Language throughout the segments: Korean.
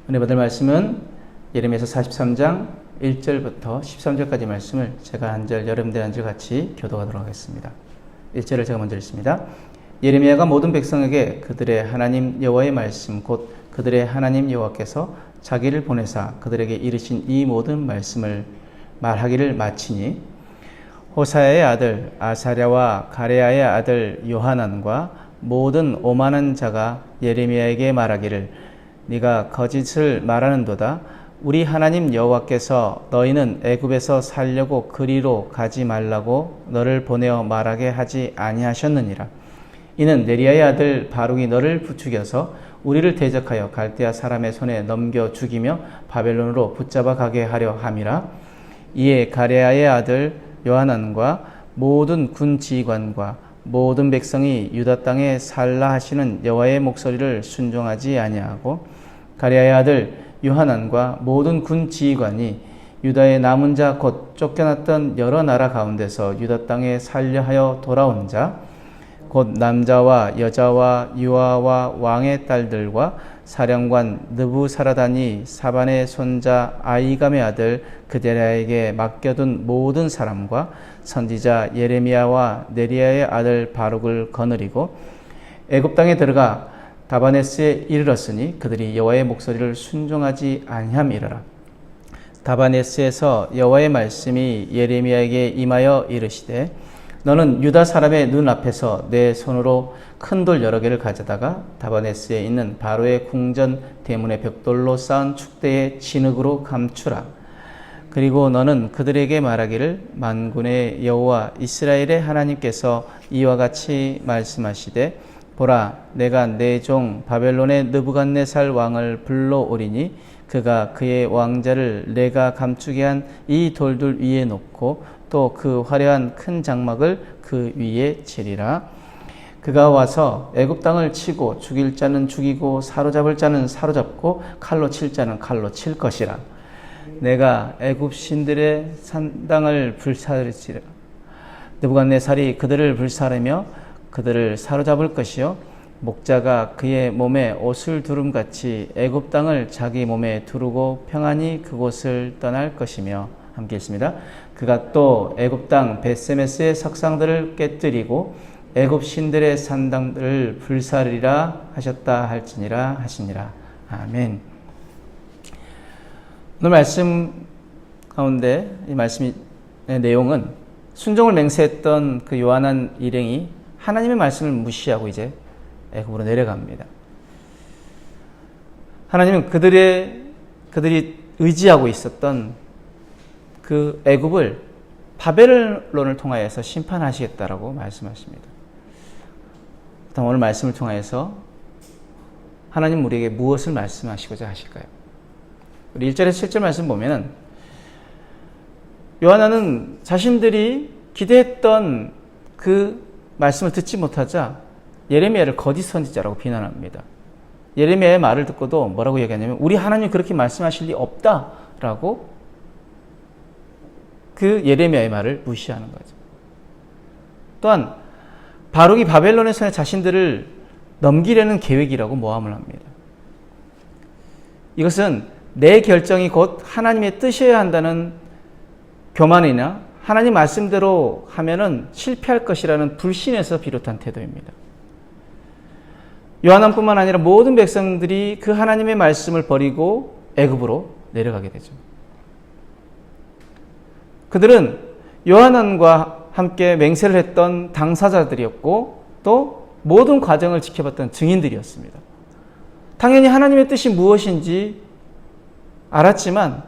은혜 받을 말씀은 예레미야서 43장 1절부터 13절까지 말씀을 제가 한 절, 여러분들 한 절 같이 교도하도록 하겠습니다. 1절을 제가 먼저 읽습니다. 예레미야가 모든 백성에게 그들의 하나님 여호와의 말씀 곧 그들의 하나님 여호와께서 자기를 보내사 그들에게 이르신 이 모든 말씀을 말하기를 마치니 호사야의 아들 아사랴와 가레야의 아들 요하난과 모든 오만한 자가 예레미야에게 말하기를 네가 거짓을 말하는도다. 우리 하나님 여호와께서 너희는 애굽에서 살려고 그리로 가지 말라고 너를 보내어 말하게 하지 아니하셨느니라. 이는 네리야의 아들 바룩이 너를 부추겨서 우리를 대적하여 갈대아 사람의 손에 넘겨 죽이며 바벨론으로 붙잡아 가게 하려 함이라. 이에 가레야의 아들 요하난과 모든 군 지휘관과 모든 백성이 유다 땅에 살라 하시는 여호와의 목소리를 순종하지 아니하고 가레야의 아들 요하난과 모든 군 지휘관이 유다의 남은 자 곧 쫓겨났던 여러 나라 가운데서 유다 땅에 살려 하여 돌아온 자 곧 남자와 여자와 유아와 왕의 딸들과 사령관 느부사라단이 사반의 손자 아이감의 아들 그데랴에게 맡겨둔 모든 사람과 선지자 예레미야와 네리야의 아들 바룩을 거느리고 애굽 땅에 들어가 다바네스에 이르렀으니 그들이 여호와의 목소리를 순종하지 아니함이라. 다바네스에서 여호와의 말씀이 예레미야에게 임하여 이르시되 너는 유다 사람의 눈 앞에서 내 손으로 큰 돌 여러 개를 가져다가 다바네스에 있는 바로의 궁전 대문의 벽돌로 쌓은 축대의 진흙으로 감추라. 그리고 너는 그들에게 말하기를 만군의 여호와 이스라엘의 하나님께서 이와 같이 말씀하시되 보라, 내가 내 종 바벨론의 느부갓네살 왕을 불러오리니 그가 그의 왕자를 내가 감추게 한 이 돌들 위에 놓고 또 그 화려한 큰 장막을 그 위에 치리라. 그가 와서 애굽 땅을 치고 죽일 자는 죽이고 사로잡을 자는 사로잡고 칼로 칠 자는 칼로 칠 것이라. 내가 애굽 신들의 산당을 불사르리라. 느부갓네살이 그들을 불사르며 그들을 사로잡을 것이요 목자가 그의 몸에 옷을 두름같이 애굽 땅을 자기 몸에 두르고 평안히 그곳을 떠날 것이며 함께 읽습니다. 그가 또 애굽 땅 벳세메스의 석상들을 깨뜨리고 애굽 신들의 산당들을 불사르리라 하셨다 할지니라 하시니라. 아멘. 오늘 말씀 가운데 이 말씀의 내용은 순종을 맹세했던 그 요한한 일행이 하나님의 말씀을 무시하고 이제 애굽으로 내려갑니다. 하나님은 그들이 의지하고 있었던 그 애굽을 바벨론을 통하여서 심판하시겠다라고 말씀하십니다. 오늘 말씀을 통하여서 하나님 우리에게 무엇을 말씀하시고자 하실까요? 우리 1절에서 7절 말씀 보면은 요한은 자신들이 기대했던 그 말씀을 듣지 못하자 예레미야를 거짓 선지자라고 비난합니다. 예레미야의 말을 듣고도 뭐라고 얘기하냐면 우리 하나님 그렇게 말씀하실 리 없다라고 그 예레미야의 말을 무시하는 거죠. 또한 바룩이 바벨론의 손에 자신들을 넘기려는 계획이라고 모함을 합니다. 이것은 내 결정이 곧 하나님의 뜻이어야 한다는 교만이나 하나님 말씀대로 하면은 실패할 것이라는 불신에서 비롯한 태도입니다. 요한뿐만 아니라 모든 백성들이 그 하나님의 말씀을 버리고 애굽으로 내려가게 되죠. 그들은 요한과 함께 맹세를 했던 당사자들이었고 또 모든 과정을 지켜봤던 증인들이었습니다. 당연히 하나님의 뜻이 무엇인지 알았지만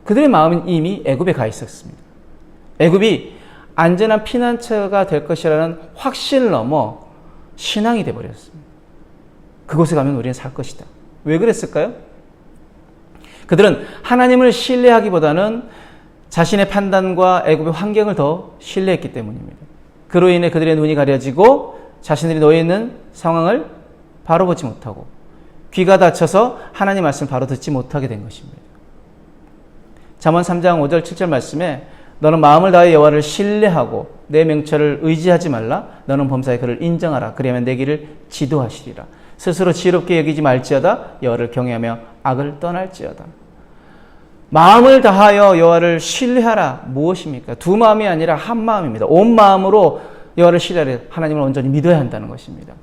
그들의 마음은 이미 애굽에 가 있었습니다. 애굽이 안전한 피난처가 될 것이라는 확신을 넘어 신앙이 되어버렸습니다. 그곳에 가면 우리는 살 것이다. 왜 그랬을까요? 그들은 하나님을 신뢰하기보다는 자신의 판단과 애굽의 환경을 더 신뢰했기 때문입니다. 그로 인해 그들의 눈이 가려지고 자신들이 놓여 있는 상황을 바로 보지 못하고 귀가 닫혀서 하나님 말씀을 바로 듣지 못하게 된 것입니다. 잠언 3장 5절 7절 말씀에 너는 마음을 다해 여호와를 신뢰하고 내 명철을 의지하지 말라. 너는 범사에 그를 인정하라. 그리하면 내 길을 지도하시리라. 스스로 지혜롭게 여기지 말지어다. 여호와를 경외하며 악을 떠날지어다. 마음을 다하여 여호와를 신뢰하라. 무엇입니까? 두 마음이 아니라 한 마음입니다. 온 마음으로 여호와를 신뢰하라. 하나님을 온전히 믿어야 한다는 것입니다.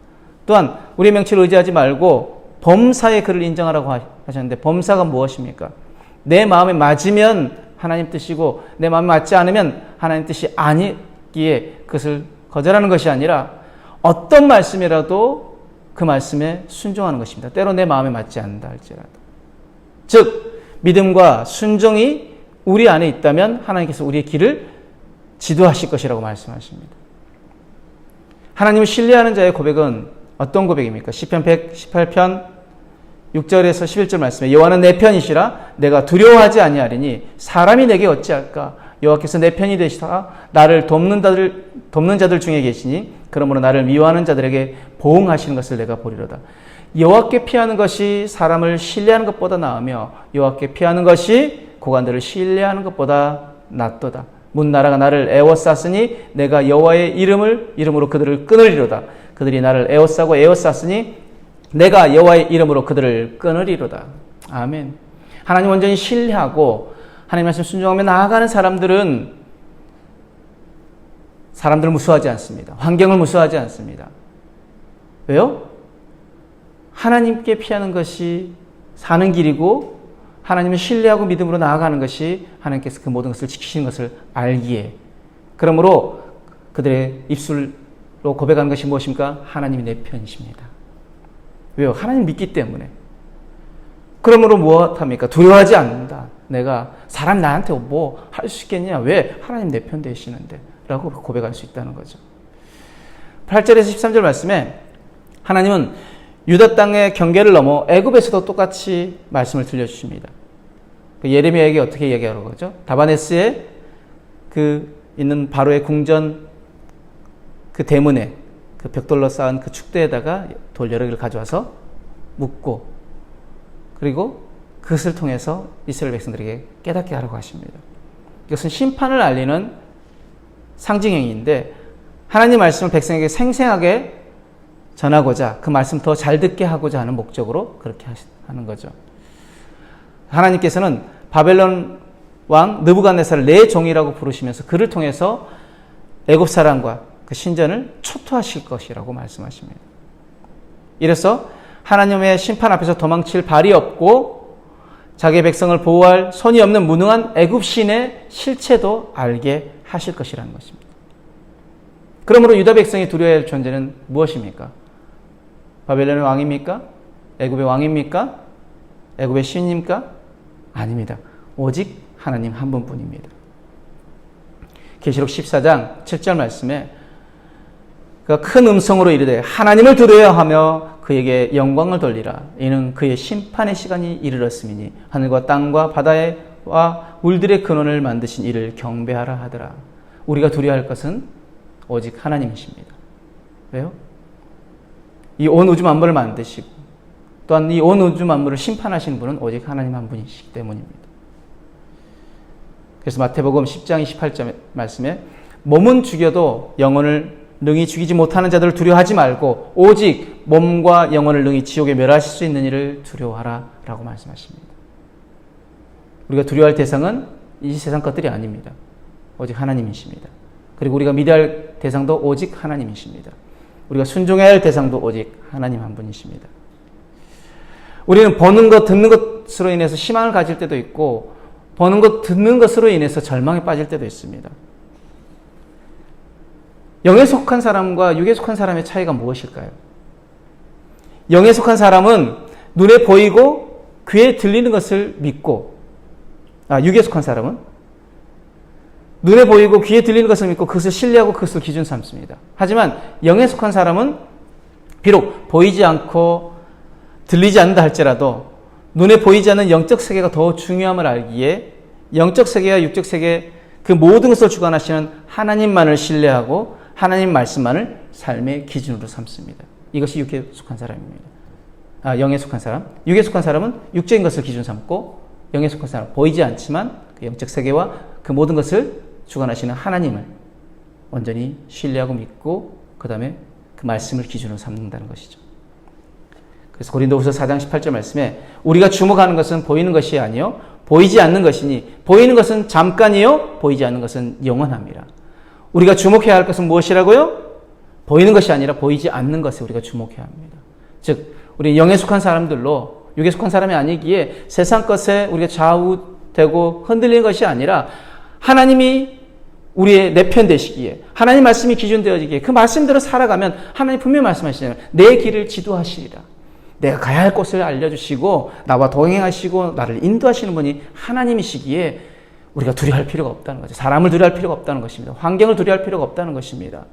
또한 우리의 명치를 의지하지 말고 범사의 그를 인정하라고 하셨는데, 범사가 무엇입니까? 내 마음에 맞으면 하나님 뜻이고 내 마음에 맞지 않으면 하나님 뜻이 아니기에 그것을 거절하는 것이 아니라 어떤 말씀이라도 그 말씀에 순종하는 것입니다. 때로 내 마음에 맞지 않는다 할지라도. 즉 믿음과 순종이 우리 안에 있다면 하나님께서 우리의 길을 지도하실 것이라고 말씀하십니다. 하나님을 신뢰하는 자의 고백은 어떤 고백입니까? 시편 118편 6절에서 11절 말씀에 여호와는 내 편이시라 내가 두려워하지 아니하리니 사람이 내게 어찌할까? 여호와께서 내 편이 되시다 나를 돕는 자들 중에 계시니 그러므로 나를 미워하는 자들에게 보응하시는 것을 내가 보리로다. 여호와께 피하는 것이 사람을 신뢰하는 것보다 나으며 여호와께 피하는 것이 고관들을 신뢰하는 것보다 낫도다. 문나라가 나를 애워쌌으니 내가 여호와의 이름으로 그들을 끊으리로다. 그들이 나를 애워쌌으니 내가 여호와의 이름으로 그들을 끊으리로다. 아멘. 하나님 완전히 신뢰하고 하나님 말씀 순종하며 나아가는 사람들은 사람들을 무서워하지 않습니다. 환경을 무서워하지 않습니다. 왜요? 하나님께 피하는 것이 사는 길이고 하나님을 신뢰하고 믿음으로 나아가는 것이 하나님께서 그 모든 것을 지키시는 것을 알기에, 그러므로 그들의 입술로 고백하는 것이 무엇입니까? 하나님이 내 편이십니다. 왜요? 하나님 믿기 때문에. 그러므로 무엇합니까? 두려워하지 않는다. 내가 사람 나한테 뭐 할 수 있겠냐? 왜? 하나님 내 편 되시는데 라고 고백할 수 있다는 거죠. 8절에서 13절 말씀에 하나님은 유다 땅의 경계를 넘어 애굽에서도 똑같이 말씀을 들려주십니다. 예레미야에게 어떻게 얘기하라고 하죠? 다바네스에 그 있는 바로의 궁전 그 대문에 그 벽돌로 쌓은 그 축대에다가 돌 여러 개를 가져와서 묻고, 그리고 그것을 통해서 이스라엘 백성들에게 깨닫게 하라고 하십니다. 이것은 심판을 알리는 상징행위인데 하나님 말씀을 백성에게 생생하게 전하고자, 그 말씀 더 잘 듣게 하고자 하는 목적으로 그렇게 하는 거죠. 하나님께서는 바벨론 왕 느부갓네살을 내 종이라고 부르시면서 그를 통해서 애굽 사람과 그 신전을 초토하실 것이라고 말씀하십니다. 이래서 하나님의 심판 앞에서 도망칠 발이 없고 자기의 백성을 보호할 손이 없는 무능한 애굽 신의 실체도 알게 하실 것이라는 것입니다. 그러므로 유다 백성이 두려워해야 할 존재는 무엇입니까? 바벨론의 왕입니까? 애굽의 왕입니까? 애굽의 신입니까? 아닙니다. 오직 하나님 한 분뿐입니다. 계시록 14장 7절 말씀에 그가 큰 음성으로 이르되 하나님을 두려워하며 그에게 영광을 돌리라. 이는 그의 심판의 시간이 이르렀음이니 하늘과 땅과 바다와 물들의 근원을 만드신 이를 경배하라 하더라. 우리가 두려워할 것은 오직 하나님이십니다. 왜요? 이 온 우주 만물을 만드시고 또한 이 온 우주 만물을 심판하시는 분은 오직 하나님 한 분이시기 때문입니다. 그래서 마태복음 10장 28절 말씀에 몸은 죽여도 영혼을 능히 죽이지 못하는 자들을 두려워하지 말고 오직 몸과 영혼을 능히 지옥에 멸하실 수 있는 이를 두려워하라 라고 말씀하십니다. 우리가 두려워할 대상은 이 세상 것들이 아닙니다. 오직 하나님이십니다. 그리고 우리가 믿어야 할 대상도 오직 하나님이십니다. 우리가 순종해야 할 대상도 오직 하나님 한 분이십니다. 우리는 보는 것, 듣는 것으로 인해서 희망을 가질 때도 있고 보는 것, 듣는 것으로 인해서 절망에 빠질 때도 있습니다. 영에 속한 사람과 육에 속한 사람의 차이가 무엇일까요? 영에 속한 사람은 눈에 보이고 귀에 들리는 것을 믿고, 육에 속한 사람은 눈에 보이고 귀에 들리는 것을 믿고 그것을 신뢰하고 그것을 기준 삼습니다. 하지만 영에 속한 사람은 비록 보이지 않고 들리지 않는다 할지라도 눈에 보이지 않는 영적 세계가 더 중요함을 알기에 영적 세계와 육적 세계 그 모든 것을 주관하시는 하나님만을 신뢰하고 하나님 말씀만을 삶의 기준으로 삼습니다. 이것이 육에 속한 사람입니다. 영에 속한 사람. 육에 속한 사람은 육적인 것을 기준 삼고 영에 속한 사람, 보이지 않지만 그 영적 세계와 그 모든 것을 주관하시는 하나님을 온전히 신뢰하고 믿고 그 다음에 그 말씀을 기준으로 삼는다는 것이죠. 그래서 고린도후서 4장 18절 말씀에 우리가 주목하는 것은 보이는 것이 아니요 보이지 않는 것이니 보이는 것은 잠깐이요 보이지 않는 것은 영원합니다. 우리가 주목해야 할 것은 무엇이라고요? 보이는 것이 아니라 보이지 않는 것에 우리가 주목해야 합니다. 즉 우리 영에 속한 사람들로 육에 속한 사람이 아니기에 세상 것에 우리가 좌우되고 흔들리는 것이 아니라 하나님이 우리의 내 편 되시기에 하나님 말씀이 기준 되어지기에 그 말씀대로 살아가면 하나님 분명히 말씀하시잖아요. 내 길을 지도하시리라. 내가 가야 할 곳을 알려주시고 나와 동행하시고 나를 인도하시는 분이 하나님이시기에 우리가 두려워할 필요가 없다는 거죠. 사람을 두려워할 필요가 없다는 것입니다. 환경을 두려워할 필요가 없다는 것입니다.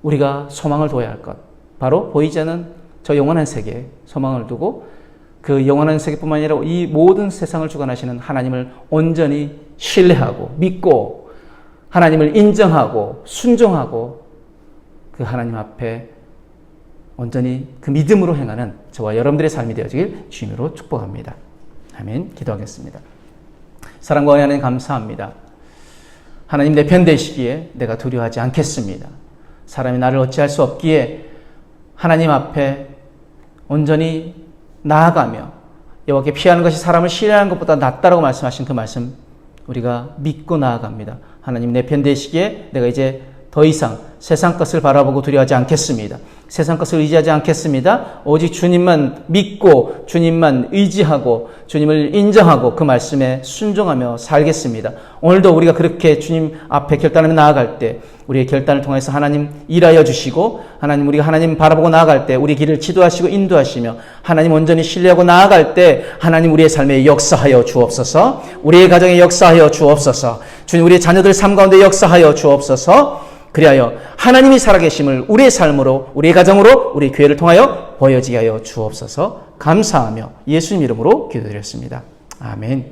우리가 소망을 둬야 할 것, 바로 보이지 않는 저 영원한 세계에 소망을 두고 그 영원한 세계뿐만 아니라 이 모든 세상을 주관하시는 하나님을 온전히 신뢰하고 믿고 하나님을 인정하고 순종하고 그 하나님 앞에 온전히 그 믿음으로 행하는 저와 여러분들의 삶이 되어지길 주님으로 축복합니다. 아멘. 기도하겠습니다. 사랑과 은혜 하나님 감사합니다. 하나님 내 편 되시기에 내가 두려워하지 않겠습니다. 사람이 나를 어찌할 수 없기에 하나님 앞에 온전히 나아가며 여호와께 피하는 것이 사람을 신뢰하는 것보다 낫다라고 말씀하신 그 말씀 우리가 믿고 나아갑니다. 하나님 내 편 되시기에 내가 이제 더 이상 세상 것을 바라보고 두려워하지 않겠습니다. 세상 것을 의지하지 않겠습니다. 오직 주님만 믿고 주님만 의지하고 주님을 인정하고 그 말씀에 순종하며 살겠습니다. 오늘도 우리가 그렇게 주님 앞에 결단하며 나아갈 때 우리의 결단을 통해서 하나님 일하여 주시고 하나님 우리가 하나님 바라보고 나아갈 때 우리 길을 지도하시고 인도하시며 하나님 온전히 신뢰하고 나아갈 때 하나님 우리의 삶에 역사하여 주옵소서. 우리의 가정에 역사하여 주옵소서. 주님 우리의 자녀들 삶 가운데 역사하여 주옵소서. 그리하여 하나님이 살아계심을 우리의 삶으로 우리의 가정으로 우리 교회를 통하여 보여지게 하여 주옵소서. 감사하며 예수님 이름으로 기도드렸습니다. 아멘.